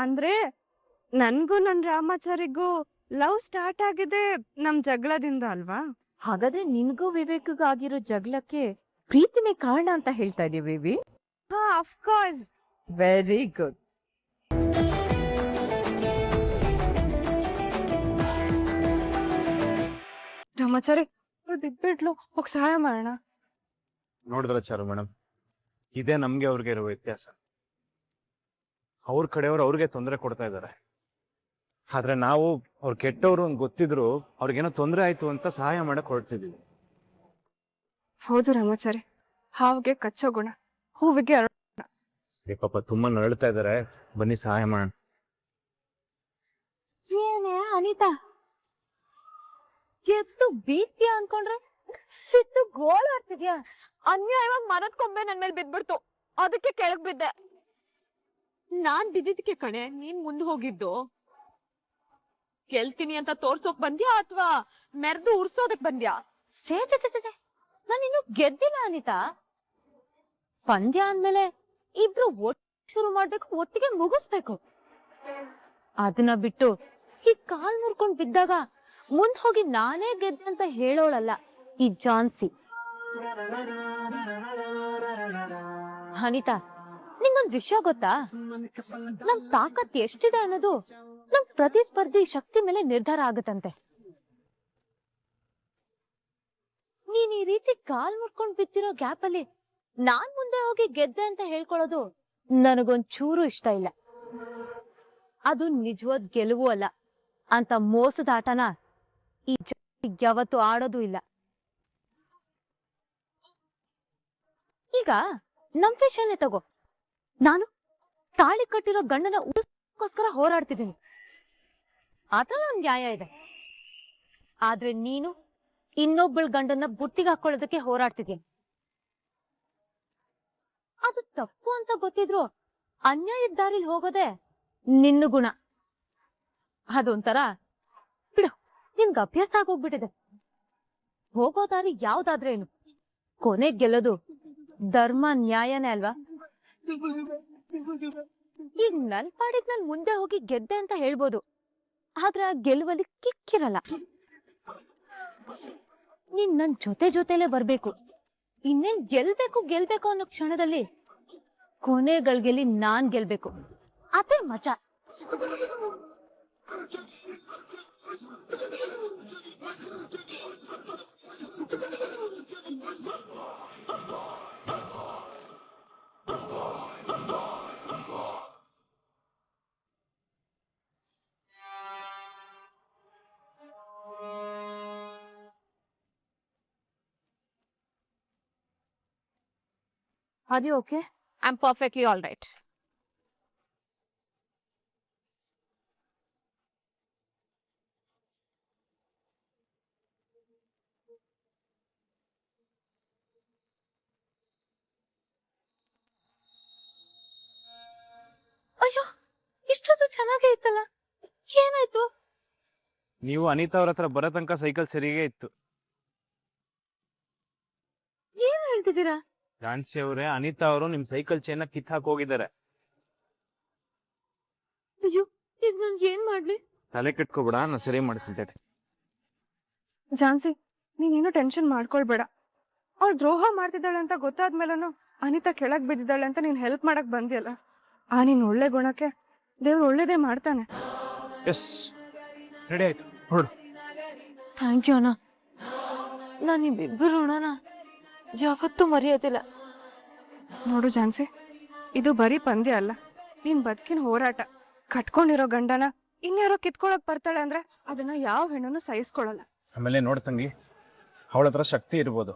ಅಂದ್ರೆ ನನ್ಗೂ ನನ್ ರಾಮಾಚಾರಿಗೂ ಲವ್ ಸ್ಟಾರ್ಟ್ ಆಗಿದೆ ನಮ್ ಜಗಳದಿಂದ ಅಲ್ವಾ? ಹಾಗಾದ್ರೆ ನಿನ್ಗೂ ವಿವೇಕ್ಗೂ ಆಗಿರೋ ಜಗಳಕ್ಕೆ ಪ್ರೀತಿನೇ ಕಾರಣ ಅಂತ ಹೇಳ್ತಾ ಇದೀವಿ ಬೇಬಿ. ಹಾ, ಅಫ್ಕೋರ್ಸ್. Very good. ರಾಮಾಚಾರಿ ಬಿಟ್ಬಿಟ್ಲು, ಹೋಗಿ ಸಹಾಯ ಮಾಡೋಣ. ನೋಡಿದ್ರ ಚಾರು ಮೇಡಮ್, ಇದೇ ನಮ್ಗೆ ಅವ್ರಿಗೆ ಇರೋ ವ್ಯತ್ಯಾಸ. ಅವ್ರ ಕಡೆಯವ್ರು ಅವ್ರಿಗೆ ತೊಂದರೆ ಕೊಡ್ತಾ ಇದ್ದಾರೆ, ಆದ್ರೆ ನಾವು ಅವ್ರು ಕೆಟ್ಟವ್ರು ಅಂತ ಗೊತ್ತಿದ್ರು ಅವ್ರಿಗೇನೋ ತೊಂದರೆ ಆಯ್ತು ಅಂತ ಸಹಾಯ ಮಾಡಕ್ ಹೊರಡ್ತಿದೀವಿ. ಹೌದು ರಾಮಾಚಾರಿ, ಹಾವಿಗೆ ಕಚ್ಚೋ ಗುಣ, ಹೂವಿಗೆ ಅರಳು. ಪಾಪ ತುಂಬಾ ನರಳ್ತಾ ಇದಾರೆ, ಬನ್ನಿ ಸಹಾಯ ಮಾಡೋಣ. ಏನೇ ಅನಿತಾ, ಗೆದ್ದು ಬೀತ್ಯಾ ಅನ್ಕೊಂಡ್ರೆ ಸಿಟ್ಟು ಗೋಳಾಡ್ತಿದ್ಯಾ? ಅನ್ಯಾಯವಾಗಿ ಮರದ ಕೊಂಬೆ ನನ್ ಮೇಲೆ ಬಿದ್ಬಿಡ್ತು, ಅದಕ್ಕೆ ಕೆಳಗ್ ಬಿದ್ದೆ. ನಾನ್ ಬಿದ್ದಿದ್ದಕ್ಕೆ ಕಣೆ ನೀನ್ ಮುಂದ್ ಹೋಗಿದ್ದು. ಗೆಲ್ತೀನಿ ಅಂತ ತೋರ್ಸೋಕ್ ಬಂದ್ಯಾ ಅಥವಾ ಮೆರ್ದು ಉರ್ಸೋದಕ್ ಬಂದ್ಯಾ? ಛೇ ಛೇ ಛೇ ಛೇ, ನಾನಿನ್ನು ಗೆದ್ದಿಲ್ಲ ಅನಿತಾ. ಪಂದ್ಯ ಅಂದ್ಮೇಲೆ ಇಬ್ರು ಒಟ್ಟು ಶುರು ಮಾಡ್ಬೇಕು, ಒಟ್ಟಿಗೆ ಮುಗಿಸ್ಬೇಕು. ಅದನ್ನ ಬಿಟ್ಟು ಈ ಕಾಲ್ ಮುರ್ಕೊಂಡ್ ಬಿದ್ದಾಗ ಮುಂದ್ ಹೋಗಿ ನಾನೇ ಗೆದ್ದೆ ಅಂತ ಹೇಳೋಳಲ್ಲ ಈ ಜಾನ್ಸಿ. ಅನಿತಾ, ನಿಂಗೊಂದ್ ವಿಷಯ ಗೊತ್ತಾ? ನಮ್ ತಾಕತ್ ಎಷ್ಟಿದೆ ಅನ್ನೋದು ನಮ್ ಪ್ರತಿಸ್ಪರ್ಧಿ ಶಕ್ತಿ ಮೇಲೆ ನಿರ್ಧಾರ ಆಗತ್ತಂತೆ. ನೀನ್ ಈ ರೀತಿ ಕಾಲ್ ಮುರ್ಕೊಂಡ್ ಬಿದ್ದಿರೋ ಗ್ಯಾಪ್ ಅಲ್ಲಿ ನಾನ್ ಮುಂದೆ ಹೋಗಿ ಗೆದ್ದೆ ಅಂತ ಹೇಳ್ಕೊಳ್ಳೋದು ನನಗೊಂದ್ ಚೂರು ಇಷ್ಟ ಇಲ್ಲ. ಅದು ನಿಜವಾದ ಗೆಲುವು ಅಲ್ಲ ಅಂತ ಮೋಸದ ಆಟನ ಈ ಯಾವತ್ತು ಆಡೋದು ಇಲ್ಲ. ಈಗ ನಮ್ ವಿಷಯನೇ ತಗೋ. ನಾನು ತಾಳಿ ಕಟ್ಟಿರೋ ಗಂಡನ ಉಳಿಸ್ಕೋಸ್ಕರ ಹೋರಾಡ್ತಿದ್ದೀನಿ, ಅದ್ರಲ್ಲಿ ಒಂದ್ ನ್ಯಾಯ ಇದೆ. ಆದ್ರೆ ನೀನು ಇನ್ನೊಬ್ಬಳ ಗಂಡನ್ನ ಬುಟ್ಟಿಗೆ ಹಾಕೊಳ್ಳೋದಕ್ಕೆ ಹೋರಾಡ್ತಿದ್ಯ. ಅದು ತಪ್ಪು ಅಂತ ಗೊತ್ತಿದ್ರು ಅನ್ಯಾಯದ ದಾರಿಲಿ ಹೋಗೋದೆ ನಿನ್ನ ಗುಣ. ಅದೊಂಥರ ಬಿಡು, ನಿನ್ಗೆ ಅಭ್ಯಾಸ ಆಗೋಗ್ಬಿಟ್ಟಿದೆ. ಹೋಗೋ ದಾರಿ ಯಾವ್ದಾದ್ರೇನು, ಕೊನೆಗ್ ಗೆಲ್ಲೋದು ಧರ್ಮ ನ್ಯಾಯನೇ ಅಲ್ವಾ? ಈಗ ನನ್ ಪಾಡಿಗೆ ನಾನ್ ಮುಂದೆ ಹೋಗಿ ಗೆದ್ದೆ ಅಂತ ಹೇಳ್ಬೋದು, ಆದ್ರೆ ಆ ಗೆಲುವಲ್ಲಿ ಕಿಕ್ಕಿರಲ್ಲ. ನೀನ್ ನನ್ ಜೊತೆಲೇ ಬರ್ಬೇಕು. ಇನ್ನೇನ್ ಗೆಲ್ಬೇಕು ಅನ್ನೋ ಕ್ಷಣದಲ್ಲಿ ಕೊನೆಗಳ್ಗೆಲ್ಲಿ ನಾನ್ ಗೆಲ್ಬೇಕು, ಅದೇ ಮಜಾ. Are you okay? I'm perfectly all right. ಅಯ್ಯೋ, ಇಷ್ಟೊಂದು ಚೆನ್ನಾಗೇ ಇತ್ತಲ್ಲ, ಏನಾಯ್ತು? ನೀವು ಅನಿತಾ ಅವ್ರ ಹತ್ರ ಬರೋ ತನಕ ಸೈಕಲ್ ಸರಿಗೇ ಇತ್ತು. ಏನ್ ಹೇಳ್ತಿದ್ದೀರಾ? ಜಾನ್ಸಿ ಅವರೇ, ಅನಿತಾ ಅವರು ನಿಮ್ ಸೈಕಲ್ ಚೈನ್ ಕಿತ್ತಾಕ್ ಹೋಗಿದ್ದಾರೆ. ಅಯ್ಯೋ, ಈಗ ನನ್ ಏನ್ ಮಾಡ್ಲಿ? ತಲೆ ಕೆಟ್ಕೋಬೇಡ, ನಾನು ಸರಿ ಮಾಡ್ತಿದ್ದೆ. ಜಾನ್ಸಿ, ನೀನೇನು ಟೆನ್ಷನ್ ಮಾಡ್ಕೊಳ್ಬೇಡ. ಅವಳು ದ್ರೋಹ ಮಾಡ್ತಿದ್ದಾಳೆ ಅಂತ ಗೊತ್ತಾದ್ಮೇಲೂ ಅನಿತಾ ಕೆಳಗ್ ಬಿದ್ದಿದ್ದಾಳೆ ಅಂತ ನೀನ್ ಹೆಲ್ಪ್ ಮಾಡಕ್ ಬಂದಿಯಲ್ಲ, ಆ ನೀನ್ ಒಳ್ಳೆ ಗುಣಕ್ಕೆ ದೇವ್ರು ಒಳ್ಳೇದೇ ಮಾಡ್ತಾನೆ. ಎಸ್, ರೆಡಿ ಆಯ್ತು, ಹೊರಡು. ಥ್ಯಾಂಕ್ ಯು ಅಣ್ಣ. ನಾನು ನಿಮ್ಮಿಬ್ಬರು ಋಣನ ಯಾವತ್ತೂ ಮರೆಯೋದಿಲ್ಲ. ನೋಡು ಜಾನ್ಸಿ, ಇದು ಬರೀ ಪಂದ್ಯ ಅಲ್ಲ, ನೀನ್ ಬದುಕಿನ ಹೋರಾಟ. ಕಟ್ಕೊಂಡಿರೋ ಗಂಡನ ಇನ್ಯಾರೋ ಕಿತ್ಕೊಳಕ್ ಬರ್ತಾಳೆ ಅಂದ್ರೆ ಅದನ್ನ ಯಾವ ಹೆಣ್ಣನ್ನು ಸಹಿಸ್ಕೊಳಲ್ಲ. ಆಮೇಲೆ ನೋಡ್ ತಂಗಿ, ಅವಳ ಹತ್ರ ಶಕ್ತಿ ಇರ್ಬೋದು,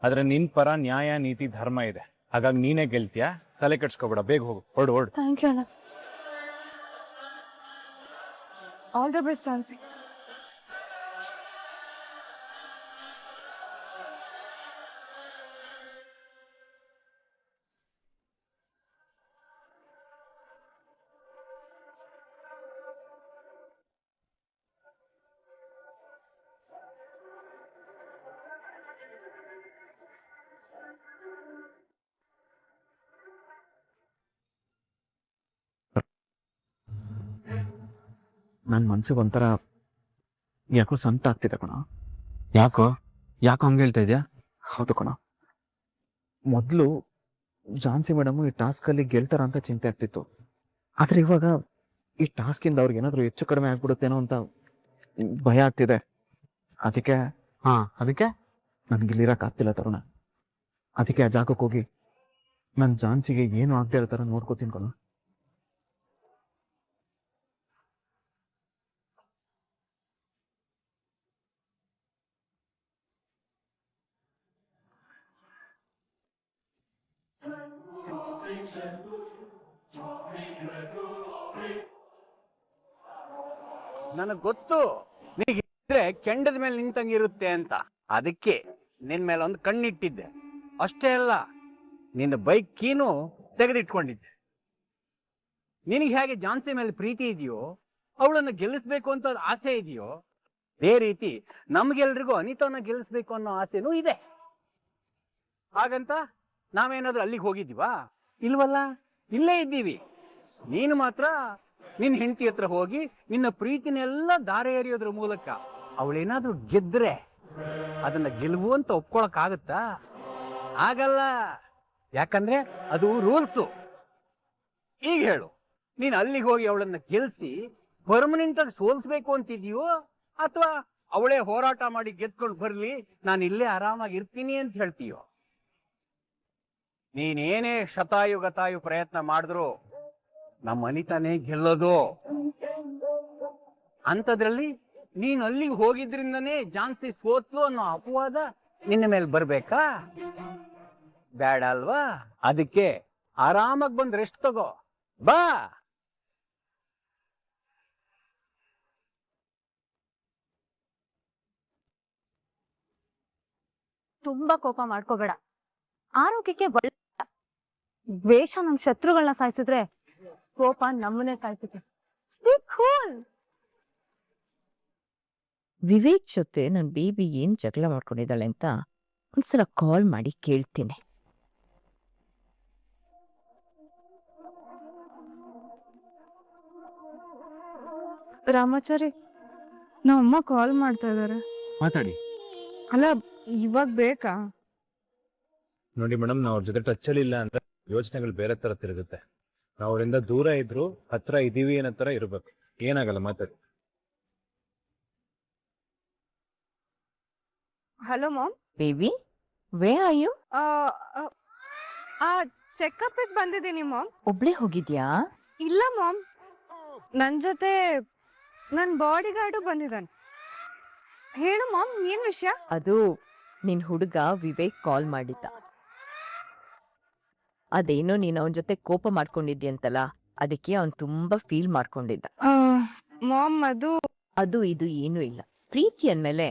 ಆದ್ರೆ ನಿನ್ ಪರ ನ್ಯಾಯ ನೀತಿ ಧರ್ಮ ಇದೆ. ಹಾಗಾಗಿ ನೀನೇ ಗೆಲ್ತೀಯಾ, ತಲೆ ಕೆಡ್ಸ್ಕೊಬೇಡ, ಬೇಗ ಹೋಗು, ಹೊರಡು. ಥ್ಯಾಂಕ್ ಯು ಅಣ್ಣ. All the best Jhansi. ನನ್ನ ಮನ್ಸಿಗೆ ಒಂಥರ ಯಾಕೋ ಸಂತ ಆಗ್ತಿದೆ ಕಣ. ಯಾಕೋ ಹಂಗೆ ಹೇಳ್ತಾ ಇದ್ಯಾ? ಹೌದು ಕಣ. ಮೊದಲು ಝಾನ್ಸಿ ಮೇಡಮು ಈ ಟಾಸ್ಕಲ್ಲಿ ಗೆಲ್ತಾರ ಅಂತ ಚಿಂತೆ ಆಗ್ತಿತ್ತು. ಆದರೆ ಇವಾಗ ಈ ಟಾಸ್ಕಿಂದ ಅವ್ರಿಗೆ ಏನಾದರೂ ಹೆಚ್ಚು ಕಡಿಮೆ ಆಗ್ಬಿಡುತ್ತೇನೋ ಅಂತ ಭಯ ಆಗ್ತಿದೆ. ಅದಕ್ಕೆ ಅದಕ್ಕೆ ನನಗಿಲ್ಲಿರೋಕ್ಕಾಗ್ತಿಲ್ಲ ತರುಣ. ಅದಕ್ಕೆ ಆ ಜಾಗಕ್ಕೆ ಹೋಗಿ ನನ್ನ ಝಾನ್ಸಿಗೆ ಏನು ಆಗದೆ ಇರೋ ಥರ ನೋಡ್ಕೋತೀನಿ ಕಣ. ನನಗ್ ಗೊತ್ತು ನೀಗಿದ್ರೆ ಕೆಂಡದ ಮೇಲೆ ನಿಂತಂಗಿರುತ್ತೆ ಅಂತ. ಅದಕ್ಕೆ ನಿನ್ ಮೇಲೆ ಒಂದು ಕಣ್ಣಿಟ್ಟಿದ್ದೆ. ಅಷ್ಟೇ ಅಲ್ಲ, ನಿನ್ನ ಬೈಕ್ ಕೀನು ತೆಗೆದಿಟ್ಕೊಂಡಿದ್ದೆ. ನಿನಗೆ ಹೇಗೆ ಝಾನ್ಸಿ ಮೇಲೆ ಪ್ರೀತಿ ಇದೆಯೋ, ಅವಳನ್ನು ಗೆಲ್ಲಿಸ್ಬೇಕು ಅಂತ ಆಸೆ ಇದೆಯೋ, ಅದೇ ರೀತಿ ನಮ್ಗೆಲ್ರಿಗೂ ಅನಿತಾನ ಗೆಲ್ಲಿಸ್ಬೇಕು ಅನ್ನೋ ಆಸೆನೂ ಇದೆ. ಹಾಗಂತ ನಾವೇನಾದ್ರೂ ಅಲ್ಲಿಗೆ ಹೋಗಿದ್ದೀವಾ? ಇಲ್ವಲ್ಲ, ಇಲ್ಲೇ ಇದ್ದೀವಿ. ನೀನು ಮಾತ್ರ ನಿನ್ನ ಹೆಂಡತಿ ಹತ್ರ ಹೋಗಿ ನಿನ್ನ ಪ್ರೀತಿನೆಲ್ಲ ದಾರೆ ಎರೆಯೋದ್ರ ಮೂಲಕ ಅವಳೇನಾದ್ರೂ ಗೆದ್ರೆ ಅದನ್ನ ಗೆಲುವು ಅಂತ ಒಪ್ಕೊಳಕ್ಕಾಗತ್ತಾ? ಆಗಲ್ಲ. ಯಾಕಂದ್ರೆ ಅದು ರೂಲ್ಸು. ಈಗ ಹೇಳು, ನೀನು ಅಲ್ಲಿಗೆ ಹೋಗಿ ಅವಳನ್ನ ಗೆಲ್ಸಿ ಪರ್ಮನೆಂಟ್ ಆಗಿ ಸೋಲ್ಸ್ಬೇಕು ಅಂತಿದ್ಯೋ, ಅಥವಾ ಅವಳೇ ಹೋರಾಟ ಮಾಡಿ ಗೆದ್ಕೊಂಡು ಬರ್ಲಿ, ನಾನು ಇಲ್ಲೇ ಆರಾಮಾಗಿ ಇರ್ತೀನಿ ಅಂತ ಹೇಳ್ತೀಯೋ? ನೀನೇನೇ ಶತಾಯು ಪ್ರಯತ್ನ ಮಾಡಿದ್ರು ನಮ್ಮ ಅನಿತಾನೇ ಗೆಲ್ಲೋದು. ಅಂಥದ್ರಲ್ಲಿ ನೀನು ಅಲ್ಲಿಗೆ ಹೋಗಿದ್ರಿಂದನೇ ಝಾನ್ಸಿ ಸೋತ್ಲು ಅನ್ನೋ ಅಪವಾದ ನಿನ್ನ ಮೇಲೆ ಬರ್ಬೇಕಾ? ಬೇಡ ಅಲ್ವಾ? ಅದಕ್ಕೆ ಆರಾಮಾಗಿ ಬಂದು ರೆಸ್ಟ್ ತಗೋ ಬಾ. ತುಂಬಾ ಕೋಪ ಮಾಡ್ಕೋಬೇಡ. ಆರೋಗ್ಯಕ್ಕೆ ಒಳ್ಳೆ ದ್ವೇಷ ನಮ್ ಶತ್ರುಗಳನ್ನ ಸಾಯಿಸಿದ್ರೆ ಕೋಪ ನಮ್ಮನ್ನೇ ಸಾಯಿಸುತ್ತೆ. ವಿವೇಕ್ ಜೊತೆ ನನ್ ಬೇಬಿ ಏನ್ ಜಗಳ ಮಾಡ್ಕೊಂಡಿದ್ದಾಳೆ ಅಂತ ಒಂದ್ಸಲ ಕಾಲ್ ಮಾಡಿ ಕೇಳ್ತೀನಿ. ರಾಮಾಚಾರಿ, ನಮ್ಮಮ್ಮ ಕಾಲ್ ಮಾಡ್ತಾ ಇದಾರೆ. ಮಾತಾಡಿ. ಅಲ್ಲ, ಇವಾಗ ಬೇಕಾ? ನೋಡಿ ಮೇಡಮ್, ನಾವು ಅವ್ರ ಜೊತೆ ಟಚಲ್ಲಿ ಇಲ್ಲ ಅಂದ್ರೆ ಯೋಚನೆಗಳು ಬೇರೆ ತರ ತಿರುಗುತ್ತೆ. ನಾವು ಅವರಿಂದ ದೂರ ಇದ್ರು ಹತ್ರ ಇದೀವಿ ಅನ್ನೋ ತರ ಇರ್ಬೇಕು. ಏನಾಗಲ್ಲ, ಮಾತಾಡಿ. Hello mom. Baby, where are you? ಆ ಚೆಕಪ್ ಬಂದಿದ್ದೀನಿ ಮಾಮ್. ಒಬ್ಳೆ ಹೋಗಿದ್ಯಾ? ಇಲ್ಲ ಮಾಮ್, ನನ್ ಜೊತೆ ನನ್ ಬಾಡಿ ಗಾರ್ಡು ಬಂದಿದ್ದಾನೆ. ಹೇಳು ಮಾಮ್, ಏನ್ ವಿಷಯ? ಅದು ನಿನ್ ಹುಡುಗ ವಿವೇಕ್ ಕಾಲ್ ಮಾಡಿದ್ದ. ಅದೇನೋ ನೀನ್ ಅವನ್ ಜೊತೆ ಕೋಪ ಮಾಡ್ಕೊಂಡಿದ್ಯಂತಲ್ಲ, ಅದಕ್ಕೆ ಅವನ್ ತುಂಬಾ ಫೀಲ್ ಮಾಡ್ಕೊಂಡಿದ್ದ. ಮಾಮ್, ಅದು ಇದು ಏನೂ ಇಲ್ಲ. ಪ್ರೀತಿ ಅಂದ್ಮೇಲೆ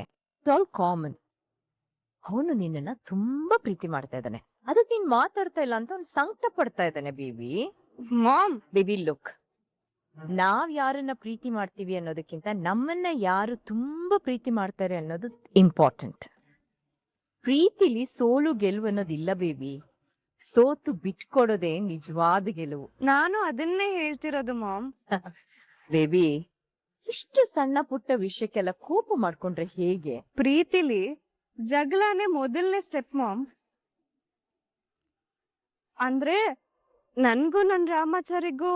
ಆಲ್ ಕಾಮನ್. ಅವನು ನಿನ್ನನ್ನ ತುಂಬಾ ಪ್ರೀತಿ ಮಾಡ್ತಾ ಇದ್ದಾನೆ. ಅದಕ್ಕೆ ನೀನ್ ಮಾತಾಡ್ತಾ ಇಲ್ಲ ಅಂತ ಅವ್ನು ಸಂಕಟ ಪಡ್ತಾ ಇದ್ದಾನೆ. ಬೇಬಿ ಮಾಮ್, ಬೇಬಿ ಲುಕ್, ನಾವ್ ಯಾರನ್ನ ಪ್ರೀತಿ ಮಾಡ್ತೀವಿ ಅನ್ನೋದಕ್ಕಿಂತ ನಮ್ಮನ್ನ ಯಾರು ತುಂಬಾ ಪ್ರೀತಿ ಮಾಡ್ತಾರೆ ಅನ್ನೋದು ಇಂಪಾರ್ಟೆಂಟ್. ಪ್ರೀತಿಲಿ ಸೋಲು ಗೆಲುವು ಅನ್ನೋದಿಲ್ಲ ಬೇಬಿ. ಸೋತು ಬಿಟ್ಕೊಡೋದೇ ನಿಜವಾದ ಗೆಲುವು. ನಾನು ಅದನ್ನೇ ಹೇಳ್ತಿರೋದು ಮಾಮ್. ಬೇಬಿ, ಇಷ್ಟು ಸಣ್ಣ ಪುಟ್ಟ ವಿಷಯಕ್ಕೆಲ್ಲ ಕೋಪ ಮಾಡ್ಕೊಂಡ್ರೆ ಹೇಗೆ? ಪ್ರೀತಿಲಿ ಜಗಳನೇ ಮೊದಲನೇ ಸ್ಟೆಪ್ ಮಾಮ್. ಅಂದ್ರೆ ನನ್ಗೂ ನನ್ ರಾಮಾಚಾರಿಗೂ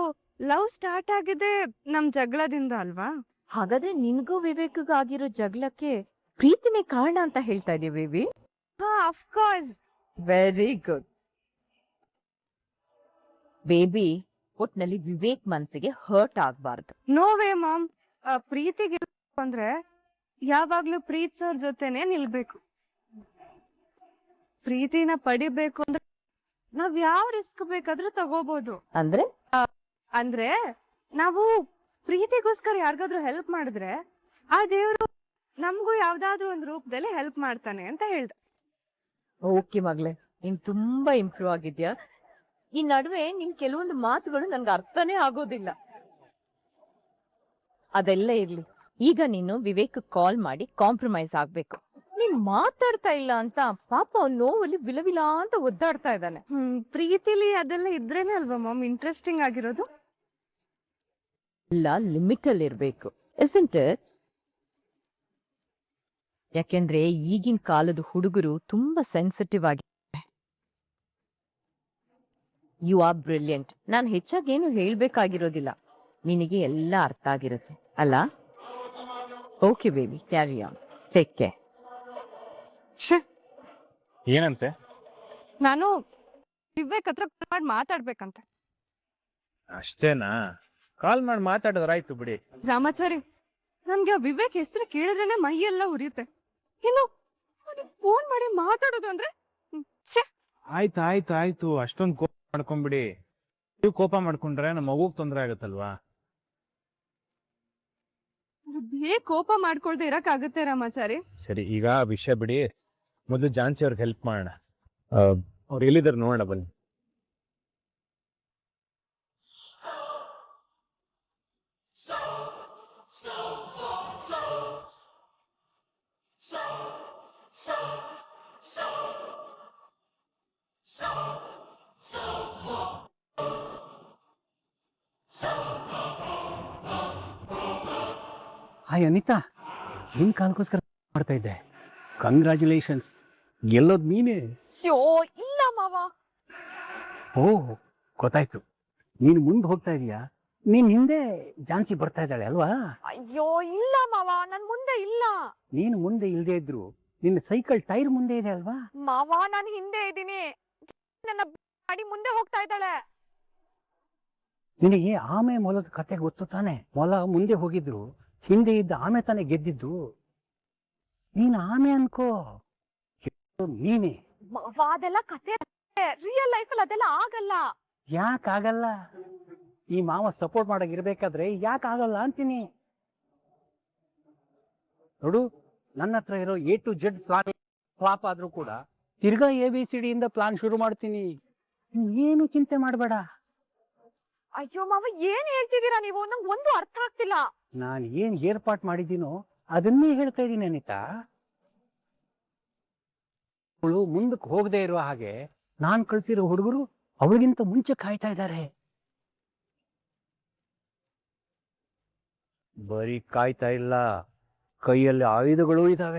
ಲವ್ ಸ್ಟಾರ್ಟ್ ಆಗಿದೆ ನಮ್ ಜಗಳದಿಂದ ಅಲ್ವಾ? ಹಾಗಾದ್ರೆ ನಿನ್ಗೂ ವಿವೇಕ್ಗೂ ಆಗಿರೋ ಜಗಳಕ್ಕೆ ಪ್ರೀತಿನೇ ಕಾರಣ ಅಂತ ಹೇಳ್ತಾ ಇದೀಯ ಬೇಬಿ? ಹಾ, of course. Very good baby. ಒಟ್ನಲ್ಲಿ ವಿವೇಕ್ ಮನ್ಸಿಗೆ ಹರ್ಟ್ ಆಗ್ಬಾರ್ದು. No way mom. ಪ್ರೀತಿಗೆ ಅಂದ್ರೆ ಯಾವಾಗ್ಲೂ ಪ್ರೀತಿಸೋರ್ ಜೊತೆನೆ ನಿಲ್ಬೇಕು. ಪ್ರೀತಿನ ಪಡಿಬೇಕು ಅಂದ್ರೆ ನಾವ್ ಯಾವ ರಿಸ್ಕ್ ಬೇಕಾದ್ರೂ ತಗೋಬಹುದು. ಅಂದ್ರೆ ನಾವು ಪ್ರೀತಿಗೋಸ್ಕರ ಯಾರಿಗಾದ್ರೂ ಹೆಲ್ಪ್ ಮಾಡಿದ್ರೆ ಆ ದೇವ್ರು ನಮಗೂ ಯಾವ್ದಾದ್ರು ಒಂದ್ ರೂಪದಲ್ಲಿ ಹೆಲ್ಪ್ ಮಾಡ್ತಾನೆ ಅಂತ ಹೇಳ್ದ. ಓಕೆ ಮಗ್ಲೆ, ನೀನ್ ತುಂಬಾ ಇಂಪ್ರೂವ್ ಆಗಿದ್ಯಾ. ಈ ನಡುವೆ ನಿನ್ ಕೆಲವೊಂದು ಮಾತುಗಳು ನನ್ಗೆ ಅರ್ಥನೇ ಆಗೋದಿಲ್ಲ. ಅದೆಲ್ಲ ಇರ್ಲಿ, ಈಗ ನೀನು ವಿವೇಕ್ ಕಾಲ್ ಮಾಡಿ ಕಾಂಪ್ರಮೈಸ್ ಆಗ್ಬೇಕು. ನೀನ್ ಮಾತಾಡ್ತಾ ಇಲ್ಲ ಅಂತ ಪಾಪ ಅವ್ನ ನೋವಲ್ಲಿ ವಿಲವಿಲ ಅಂತ ಒದ್ದಾಡ್ತಾ ಇದ್ದಾನೆ. ಪ್ರೀತಿಲಿ ಅದೆಲ್ಲ ಇದ್ರೇನೆ ಅಲ್ವಾ ಮಾಮ್ ಇಂಟ್ರೆಸ್ಟಿಂಗ್ ಆಗಿರೋದು? ಎಲ್ಲ ಲಿಮಿಟ್ ಅಲ್ಲಿ ಇರ್ಬೇಕು. isn't it? ಯಾಕೆಂದ್ರೆ ಈಗಿನ ಕಾಲದ ಹುಡುಗರು ತುಂಬಾ ಸೆನ್ಸಿಟಿವ್ ಆಗಿದ್ದಾರೆ. You are brilliant. ನಾನು ಹೆಚ್ಚಾಗೇನು ಹೇಳ್ಬೇಕಾಗಿರೋದಿಲ್ಲ, ನಿನಗೆ ಎಲ್ಲ ಅರ್ಥ ಆಗಿರುತ್ತೆ ಅಲ್ಲ? Okay baby, carry on, take care. ಛೇ, ಏನಂತೆ? ನಾನು ವಿವೇಕ್ ಹತ್ರ ಮಾಡಿ ಮಾತಾಡ್ಬೇಕಂತೆ. ಅಷ್ಟೇನಾ? ಕಾಲ್ ಮಾಡಿ ಮಾತಾಡಿದ್ರಾಯ್ತು ಬಿಡಿ. ರಾಮಾಚಾರಿ, ನನ್ಗೆ ಆ ವಿವೇಕ್ ಹೆಸರು ಕೇಳಿದ್ರೇನೆ ಮೈಯೆಲ್ಲ ಉರಿಯುತ್ತೆ. ಇನ್ನು ಫೋನ್ ಮಾಡಿ ಮಾತಾಡೋದು ಅಂದ್ರೆ ಛೇ. ಆಯ್ತು ಅಷ್ಟೊಂದು ಕೋಪ ಮಾಡ್ಕೊಂಬಿಡಿ. ನೀವು ಕೋಪ ಮಾಡ್ಕೊಂಡ್ರೆ ನಮ್ಮ ಮಗುಗ್ ತೊಂದರೆ ಆಗತ್ತಲ್ವಾ? ಹೇಗ್ ಕೋಪ ಮಾಡ್ಕೊಳ್ದೆ ಇರಕ್ಕಾಗುತ್ತೆ ರಾಮಾಚಾರಿ? ಸರಿ, ಈಗ ಆ ವಿಷಯ ಬಿಡಿ. ಮೊದಲು ಜಾನ್ಸಿ ಅವ್ರಿಗೆ ಹೆಲ್ಪ್ ಮಾಡೋಣ. ಅವ್ರು ಎಲ್ಲಿದ್ದಾರೆ ನೋಡೋಣ ಬನ್ನಿ. ಹಾಯ್ ಅನಿತಾ, ನಿನ್ ಕಾಲಕ್ಕೋಸ್ಕರ ಮಾಡ್ತಾ ಇದ್ದೆ. ಕಂಗ್ರ್ಯಾಚುಲೇಷನ್ಸ್. ಗೆಲ್ಲೋದು ನೀನೇ. ಶೋ ಇಲ್ಲ ಮಾವ. ಓ, ಗೊತ್ತಾಯ್ತು. ನೀನು ಮುಂದೆ ಹೋಗ್ತಾ ಇದೀಯಾ. ನೀನ್ ಹಿಂದೆ ಜಾನ್ಸಿ ಬರ್ತಾ ಇದ್ದಾಳೆ ಅಲ್ವಾ? ಅಯ್ಯೋ ಇಲ್ಲ ಮಾವ, ನನ್ ಮುಂದೆ ಇಲ್ಲ. ನೀನು ಮುಂದೆ ಇಲ್ದೇ ಇದ್ರು ನಿನ್ನ ಸೈಕಲ್ ಟೈರ್ ಮುಂದೆ ಇದೆ ಅಲ್ವಾ? ಮಾವ, ನಾನ್ ಹಿಂದೆ ಇದ್ದೀನಿ. ನನ್ನ ಗಾಡಿ ಮುಂದೆ ಹೋಗ್ತಾ ಇದ್ದಾಳೆ. ನಿನಗೆ ಆಮೆ ಮೊಲದ ಕತೆ ಗೊತ್ತು ತಾನೆ? ಮೊಲ ಮುಂದೆ ಹೋಗಿದ್ರು ಹಿಂದೆ ಇದ್ದ ಆಮೆ ತಾನೆ ಗೆದ್ದಿದ್ದು. ನೀನ್ ಆಮೆ ಅನ್ಕೋ, ನೀನೆ. ಮಾವ, ಅದೆಲ್ಲ ಕತೆ. ರಿಯಲ್ ಲೈಫ್ ಅಲ್ಲಿ ಅದೆಲ್ಲ ಆಗಲ್ಲ. ಯಾಕಾಗಲ್ಲ? ಈ ಮಾವ ಸಪೋರ್ಟ್ ಮಾಡಕ್ ಇರ್ಬೇಕಾದ್ರೆ ಯಾಕಾಗಲ್ಲ ಅಂತೀನಿ. ನೋಡು, ನನ್ನ ಹತ್ರ ಇರೋ A to Z plan flop ಆದ್ರೂ ಕೂಡ ತಿರ್ಗಾ ABCD ಇಂದ ಪ್ಲಾನ್ ಶುರು ಮಾಡ್ತೀನಿ. ಏನು ಚಿಂತೆ ಮಾಡಬೇಡ. ಅಯ್ಯೋ ಮಾವ, ಏನ್ ಹೇಳ್ತಿದ್ದೀರಾ ನೀವು? ನಂಗೆ ಒಂದು ಅರ್ಥ ಆಗ್ತಿಲ್ಲ. ನಾನು ಏನ್ ಏರ್ಪಾಟ್ ಮಾಡಿದ್ದೀನೋ ಅದನ್ನೇ ಹೇಳ್ತಾ ಇದ್ದೀನಿ ಅನಿತಾ. ಅವಳು ಮುಂದಕ್ಕೆ ಹೋಗದೆ ಇರುವ ಹಾಗೆ ನಾನ್ ಕಳ್ಸಿರೋ ಹುಡುಗರು ಅವಳಿಗಿಂತ ಮುಂಚೆ ಕಾಯ್ತಾ ಇದ್ದಾರೆ. ಬರೀ ಕಾಯ್ತಾ ಇಲ್ಲ, ಕೈಯಲ್ಲಿ ಆಯುಧಗಳು ಇದಾವೆ.